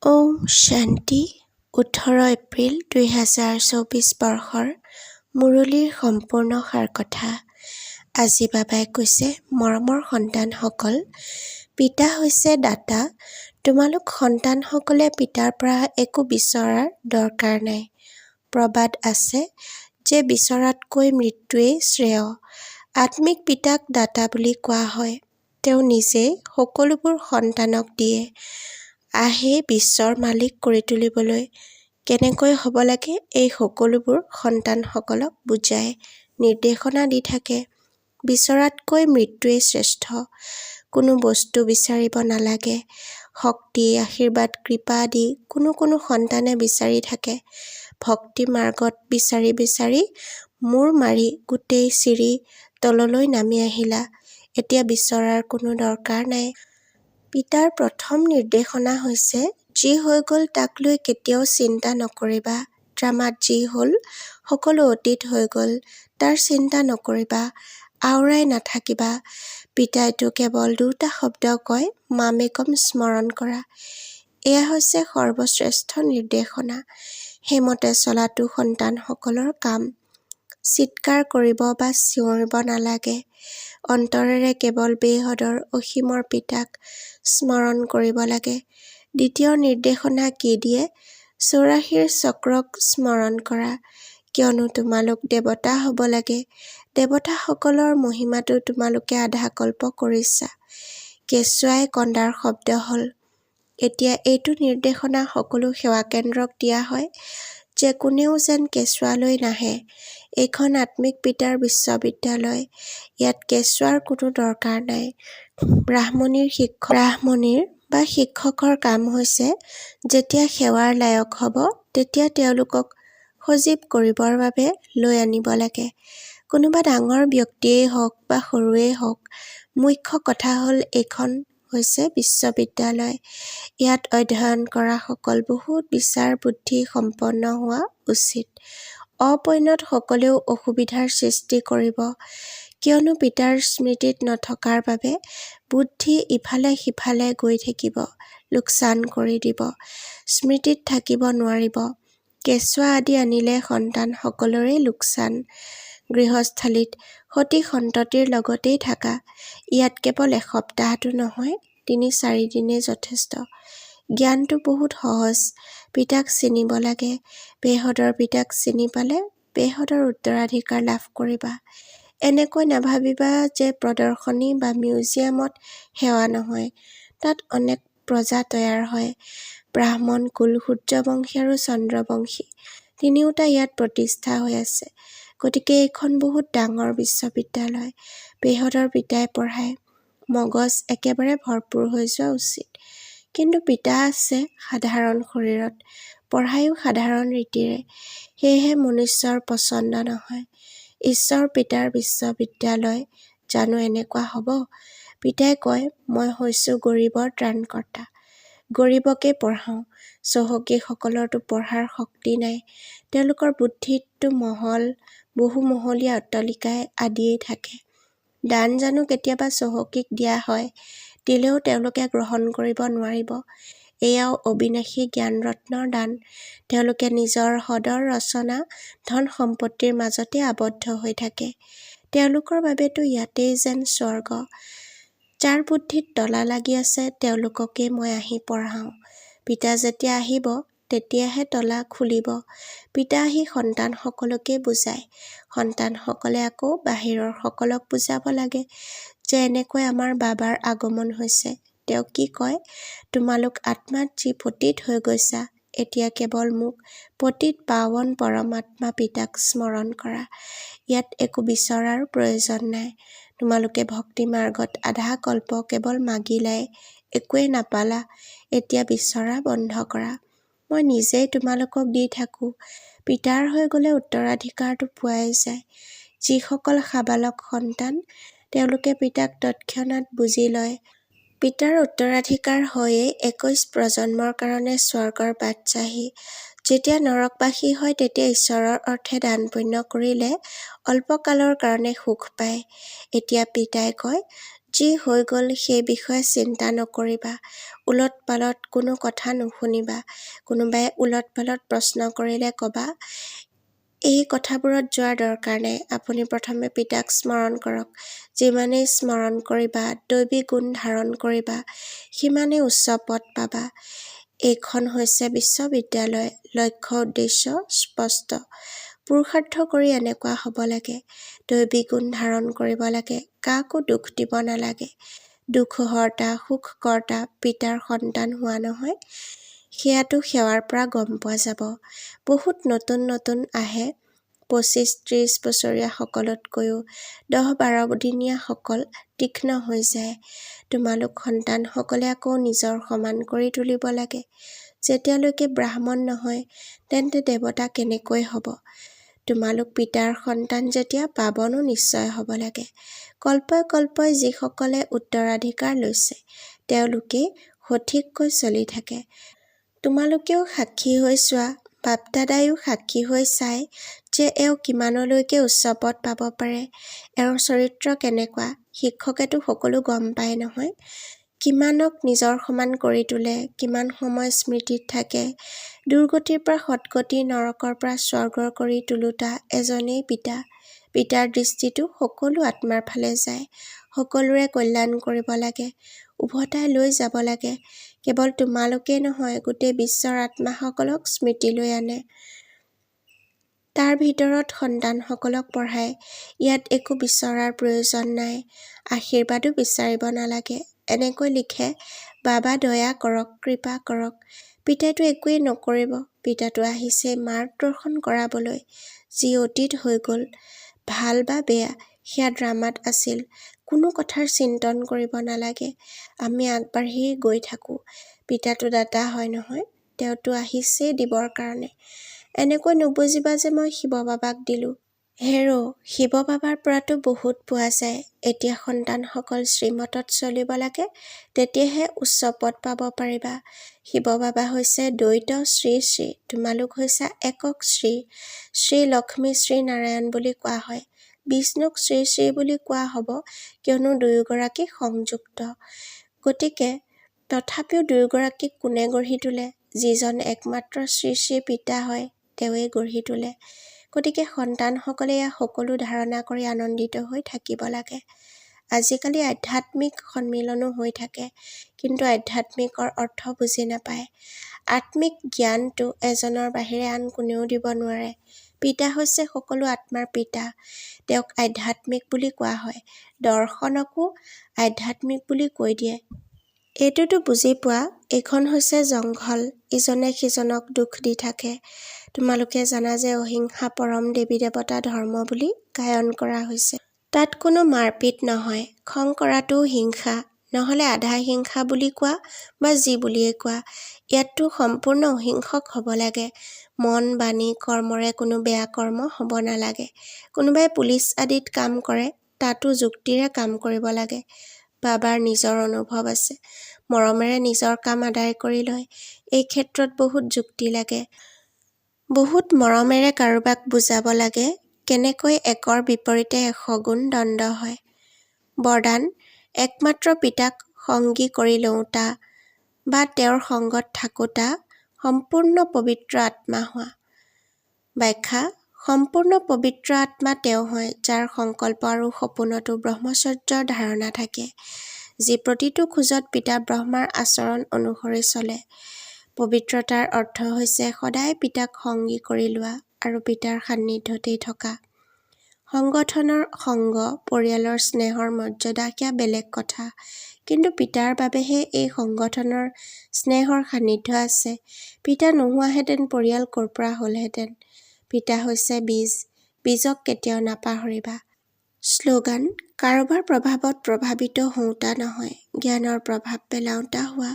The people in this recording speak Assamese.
ওম শান্তি 18 এপ্ৰিল 2024 বৰ্ষৰ মুৰলীৰ সম্পূৰ্ণ সাৰকথা। আজি বাবাই কৈছে, মৰমৰ সন্তানসকল, পিতা হৈছে দাতা। তোমালোক সন্তানসকলে পিতাৰ পৰা একো বিচৰাৰ দৰকাৰ নাই। প্ৰবাদ আছে যে বিচৰাতকৈ মৃত্যুৱেই শ্ৰেয়। আত্মিক পিতাক দাতা বুলি কোৱা হয়। তেওঁ নিজেই সকলোবোৰ সন্তানক দিয়ে। আহে বিশ্বৰ মালিক কৰি তুলিবলৈ কেনেকৈ হ'ব লাগে এই সকলোবোৰ সন্তানসকলক বুজাই নিৰ্দেশনা দি থাকে। বিচৰাতকৈ মৃত্যুৱেই শ্ৰেষ্ঠ। কোনো বস্তু বিচাৰিব নালাগে। শক্তি, আশীৰ্বাদ, কৃপা আদি কোনো সন্তানে বিচাৰি থাকে। ভক্তি মাৰ্গত বিচাৰি বিচাৰি মূৰ মাৰি গোটেই চিৰি তললৈ নামি আহিলা। এতিয়া বিচৰাৰ কোনো দৰকাৰ নাই। পিতাৰ প্ৰথম নিৰ্দেশনা হৈছে, যি হৈ গ'ল তাক লৈ কেতিয়াও চিন্তা নকৰিবা। ড্ৰামাত যি হ'ল সকলো অতীত হৈ গ'ল, তাৰ চিন্তা নকৰিবা, আওৰাই নাথাকিবা। পিতাইতো কেৱল দুটা শব্দ কয়, মামেকম স্মৰণ কৰা। এয়া হৈছে সৰ্বশ্ৰেষ্ঠ নিৰ্দেশনা। সেইমতে চলাটো সন্তানসকলৰ কাম। চিৎকাৰ কৰিব বা চিঞৰিব নালাগে। অন্তৰেৰে কেৱল বেহদৰ অসীমৰ পিতাক স্মৰণ কৰিব লাগে। দ্বিতীয় নিৰ্দেশনা কি দিয়ে? 84 চক্ৰক স্মৰণ কৰা। কিয়নো তোমালোক দেৱতা হ'ব লাগে। দেৱতাসকলৰ মহিমাটো তোমালোকে আধা কল্প কৰিছা। কেঁচুৱাই কন্দাৰ শব্দ হ'ল। এতিয়া এইটো নিৰ্দেশনা সকলো সেৱা কেন্দ্ৰক দিয়া হয় যে কোনেও যেন কেঁচুৱালৈ নাহে। এইখন আত্মিক পিতাৰ বিশ্ববিদ্যালয়। ইয়াত কেঁচুৱাৰ কোনো দৰকাৰ নাই। ব্ৰাহ্মণীৰ বা শিক্ষকৰ কাম হৈছে, যেতিয়া সেৱাৰ লায়ক হ'ব তেতিয়া তেওঁলোকক সজীৱ কৰিবৰ বাবে লৈ আনিব লাগে। কোনোবা ডাঙৰ ব্যক্তিয়েই হওক বা সৰুৱেই হওক, মুখ্য কথা হ'ল এইখন হৈছে বিশ্ববিদ্যালয়। ইয়াত অধ্যয়ন কৰা সকল বহুত বিচাৰ বুদ্ধি সম্পন্ন হোৱা উচিত। অপৈণত সকলেও অসুবিধাৰ সৃষ্টি কৰিব। কিয়নো পিতাৰ স্মৃতিত নথকাৰ বাবে বুদ্ধি ইফালে সিফালে গৈ থাকিব, লোকচান কৰি দিব, স্মৃতিত থাকিব নোৱাৰিব। কেঁচুৱা আদি আনিলে সন্তানসকলৰে লোকচান। গৃহস্থালীত সতি সন্ততিৰ লগতেই থাকা। ইয়াত কেৱল এসপ্তাহতো নহয়, 3-4 দিনেই যথেষ্ট। জ্ঞানটো বহুত সহজ। পিতাক চিনিব লাগে। বেহদৰ পিতাক চিনি পালে বেহদৰ উত্তৰাধিকাৰ লাভ কৰিবা। এনেকৈ নাভাবিবা যে প্ৰদৰ্শনী বা মিউজিয়ামত সেৱা নহয়। তাত অনেক প্ৰজা তৈয়াৰ হয়। ব্ৰাহ্মণ কুল, সূৰ্যবংশী আৰু চন্দ্ৰবংশী তিনিওটা ইয়াত প্ৰতিষ্ঠা হৈ আছে। গতিকে এইখন বহুত ডাঙৰ বিশ্ববিদ্যালয়। বেহদৰ পিতাই পঢ়ায়। মগজ একেবাৰে ভৰপূৰ হৈ যোৱা উচিত। কিন্তু পিতা আছে সাধাৰণ শৰীৰত, পঢ়ায়ো সাধাৰণ ৰীতিৰে। সেয়েহে মনুষ্যৰ পচন্দ নহয়। ঈশ্বৰ পিতাৰ বিশ্ববিদ্যালয় জানো এনেকুৱা হ'ব? পিতাই কয়, মই হৈছোঁ গৰীবৰ ত্ৰাণকৰ্তা। গৰীবকে পঢ়াওঁ। চহকীসকলৰতো পঢ়াৰ শক্তি নাই। তেওঁলোকৰ বুদ্ধিততো বহুমহলীয়া অট্টালিকা আদিয়েই থাকে। দান জানো কেতিয়াবা চহকীক দিয়া হয়? দিলেও তেওঁলোকে গ্ৰহণ কৰিব নোৱাৰিব। এয়াও অবিনাশী জ্ঞানৰত্নৰ দান। তেওঁলোকে নিজৰ সদৰ ৰচনা ধন সম্পত্তিৰ মাজতে আবদ্ধ হৈ থাকে। তেওঁলোকৰ বাবেতো ইয়াতেই যেন স্বৰ্গ। যাৰ বুদ্ধিত তলা লাগি আছে তেওঁলোককে মই আহি পঢ়াওঁ। পিতা যেতিয়া আহিব তেতিয়াহে তলা খুলিব। পিতা আহি সন্তানসকলকে বুজায়। সন্তানসকলে আকৌ বাহিৰৰ সকলক বুজাব লাগে যে এনেকৈ আমাৰ বাবাৰ আগমন হৈছে। তেওঁ কি কয়? তোমালোক আত্মাত যি পতিত হৈ গৈছা, এতিয়া কেৱল মোক পতিত পাৱন পৰমাত্মা পিতাক স্মৰণ কৰা। ইয়াত একো বিচৰাৰ প্ৰয়োজন নাই। তোমালোকে ভক্তি মাৰ্গত আধা কল্প কেৱল মাগিলাই, একোৱে নাপালা। এতিয়া বিচৰা বন্ধ কৰা। মই নিজেই তোমালোকক দি থাকোঁ। পিতাৰ হৈ গ'লে উত্তৰাধিকাৰটো পোৱাই যায়। যিসকল সাবালক সন্তান, তেওঁলোকে পিতাক তৎক্ষণাৎ বুজি লয়। পিতাৰ উত্তৰাধিকাৰ হৈয়েই 21 প্ৰজন্মৰ কাৰণে স্বৰ্গৰ বাদশ্বাহী। যেতিয়া নৰকবাসী হয় তেতিয়া ঈশ্বৰৰ অৰ্থে দান পুণ্য কৰিলে অল্পকালৰ কাৰণে সুখ পায়। এতিয়া পিতাই কয়, যি হৈ গ'ল সেই বিষয়ে চিন্তা নকৰিবা। ওলট-পালট কোনো কথা নুশুনিবা। কোনোবাই ওলট-পালট প্ৰশ্ন কৰিলে ক'বা, এই কথাবোৰত যোৱাৰ দৰকাৰ নাই। আপুনি প্ৰথমে পিতাক স্মৰণ কৰক। যিমানেই স্মৰণ কৰিবা, দৈৱী গুণ ধাৰণ কৰিবা, সিমানেই উচ্চ পদ পাবা। এইখন হৈছে বিশ্ববিদ্যালয়। লক্ষ্য উদ্দেশ্য স্পষ্ট। পুৰুষাৰ্থ কৰি এনেকুৱা হ'ব লাগে। দৈৱী গুণ ধাৰণ কৰিব লাগে। কাকো দুখ দিব নালাগে। দুখহৰ্তা সুখকৰ্তা পিতাৰ সন্তান হোৱা নহয়। সেয়াটো সেৱাৰ পৰা গম পোৱা যাব। বহুত নতুন নতুন আহে। 25-30 বছৰীয়া সকলতকৈও 10-12 দিনীয়া সকল তীক্ষ্ণ হৈ যায়। তোমালোক সন্তানসকলে আকৌ নিজৰ সমান কৰি তুলিব লাগে। যেতিয়ালৈকে ব্ৰাহ্মণ নহয়, তেন্তে দেৱতা কেনেকৈ হ'ব? তোমালোক পিতাৰ সন্তান যেতিয়া পাৱনো নিশ্চয় হ'ব লাগে। কল্পই কল্পই যিসকলে উত্তৰাধিকাৰ লৈছে, তেওঁলোকেই সঠিককৈ চলি থাকে। তোমালোকেও সাক্ষী হৈ চোৱা, বাপ-দাদায়ো সাক্ষী হৈ চায় যে এওঁ কিমানলৈকে উচ্চ পদ পাব পাৰে। এওঁৰ চৰিত্ৰ কেনেকুৱা, শিক্ষকেতো সকলো গম পায় নহয়। কিমানক নিজৰ সমান কৰি তোলে, কিমান সময় স্মৃতিত থাকে। দুৰ্গতিৰ পৰা সদ্গতি, নৰকৰ পৰা স্বৰ্গৰ কৰি তোলোতা এজনেই পিতা। পিতাৰ দৃষ্টিটো সকলো আত্মাৰ ফালে যায়। সকলোৰে কল্যাণ কৰিব লাগে, উভতাই লৈ যাব লাগে। কেৱল তোমালোকেই নহয়, গোটেই বিশ্বৰ আত্মাসকলক স্মৃতিলৈ আনে। তাৰ ভিতৰত সন্তানসকলক পঢ়ায়। ইয়াত একো বিচৰাৰ প্ৰয়োজন নাই। আশীৰ্বাদো বিচাৰিব নালাগে। এনেকৈ লিখে, বাবা দয়া কৰক, কৃপা কৰক। পিতাইতো একোৱেই নকৰিব। পিতাতো আহিছে মাৰ্গদৰ্শন কৰাবলৈ। যি অতীত হৈ গ'ল, ভাল বা বেয়া, সেয়া ড্ৰামাত আছিল। কোনো কথাৰ চিন্তন কৰিব নালাগে। আমি আগবাঢ়ি গৈ থাকোঁ। পিতাতো দাতা হয় নহয়, তেওঁতো আহিছেই দিবৰ কাৰণে। এনেকৈ নুবুজিবা যে মই শিৱ বাবাক দিলোঁ। হেৰ', শিৱ বাবাৰ পৰাতো বহুত পোৱা যায়। এতিয়া সন্তানসকল শ্ৰীমতত চলিব লাগে, তেতিয়াহে উচ্চ পদ পাব পাৰিবা। শিৱ বাবা হৈছে দ্বৈত শ্ৰী শ্ৰী, তোমালোক হৈছা একক শ্ৰী। শ্ৰী লক্ষ্মী, শ্ৰী নাৰায়ণ বুলি কোৱা হয়। বিষ্ণুক শ্ৰী শ্ৰী বুলি কোৱা হ'ব, কিয়নো দুয়োগৰাকী সংযুক্ত। গতিকে তথাপিও দুয়োগৰাকীক কোনে গঢ়ি তোলে? যিজন একমাত্ৰ শ্ৰী শ্ৰী পিতা হয়, তেওঁৱেই গঢ়ি তোলে। গতিকে সন্তানসকলে এয়া সকলো ধাৰণা কৰি আনন্দিত হৈ থাকিব লাগে। আজিকালি আধ্যাত্মিক সন্মিলনো হৈ থাকে, কিন্তু আধ্যাত্মিকৰ অৰ্থ বুজি নাপায়। আত্মিক জ্ঞানটো এজনৰ বাহিৰে আন কোনেও দিব নোৱাৰে। পিতা হৈছে সকলো আত্মাৰ পিতা। তেওঁক আধ্যাত্মিক বুলি কোৱা হয়। দৰ্শনকো আধ্যাত্মিক বুলি কৈ দিয়ে। এইটোতো বুজি পোৱা, এইখন হৈছে জংঘল। ইজনে সিজনক দুখ দি থাকে। তোমালোকে জানা যে অহিংসা পৰম দেৱী দেৱতা ধৰ্ম বুলি গায়ন কৰা হৈছে। তাত কোনো মাৰপিট নহয়। খং কৰাটোও হিংসা, নহ'লে আধা হিংসা বুলি কোৱা বা যি বুলিয়েই কোৱা। ইয়াততো সম্পূৰ্ণ অহিংসক হ'ব লাগে। মন, বাণী, কৰ্মৰে কোনো বেয়া কৰ্ম হ'ব নালাগে। কোনোবাই পুলিচ আদিত কাম কৰে, তাতো যুক্তিৰে কাম কৰিব লাগে। বাবাৰ নিজৰ অনুভৱ আছে। মৰমেৰে নিজৰ কাম আদায় কৰি লয়। এই ক্ষেত্ৰত বহুত যুক্তি লাগে। বহুত মৰমেৰে কাৰোবাক বুজাব লাগে, কেনেকৈ একৰ বিপৰীতে 100 গুণ দণ্ড হয়। বৰদান, একমাত্ৰ পিতাক সংগী কৰি লওঁতা বা তেওঁৰ সংগত থাকোঁতা সম্পূৰ্ণ পবিত্ৰ আত্মা হোৱা। ব্যাখ্যা, সম্পূৰ্ণ পবিত্ৰ আত্মা তেওঁ হয়, যাৰ সংকল্প আৰু সপোনতো ব্ৰহ্মচৰ্যৰ ধাৰণা থাকে। যি প্ৰতিটো খোজত পিতা ব্ৰহ্মাৰ আচৰণ অনুসৰি চলে। পবিত্ৰতাৰ অৰ্থ হৈছে সদায় পিতাক সংগী কৰি লোৱা আৰু পিতাৰ সান্নিধ্যতেই থকা। সংগঠনৰ সংগ, পৰিয়ালৰ স্নেহৰ মৰ্যাদা সেয়া বেলেগ কথা। কিন্তু পিতাৰ বাবেহে এই সংগঠনৰ স্নেহৰ সান্নিধ্য আছে। পিতা নোহোৱাহেঁতেন পৰিয়াল ক'ৰ পৰা হ'লহেঁতেন। পিতা হৈছে বীজ, বীজক কেতিয়াও নাপাহৰিবা। শ্লোগান, কাৰোবাৰ প্ৰভাৱত প্ৰভাৱিত হওঁতা নহয়, জ্ঞানৰ প্ৰভাৱ পেলাওঁতা হোৱা।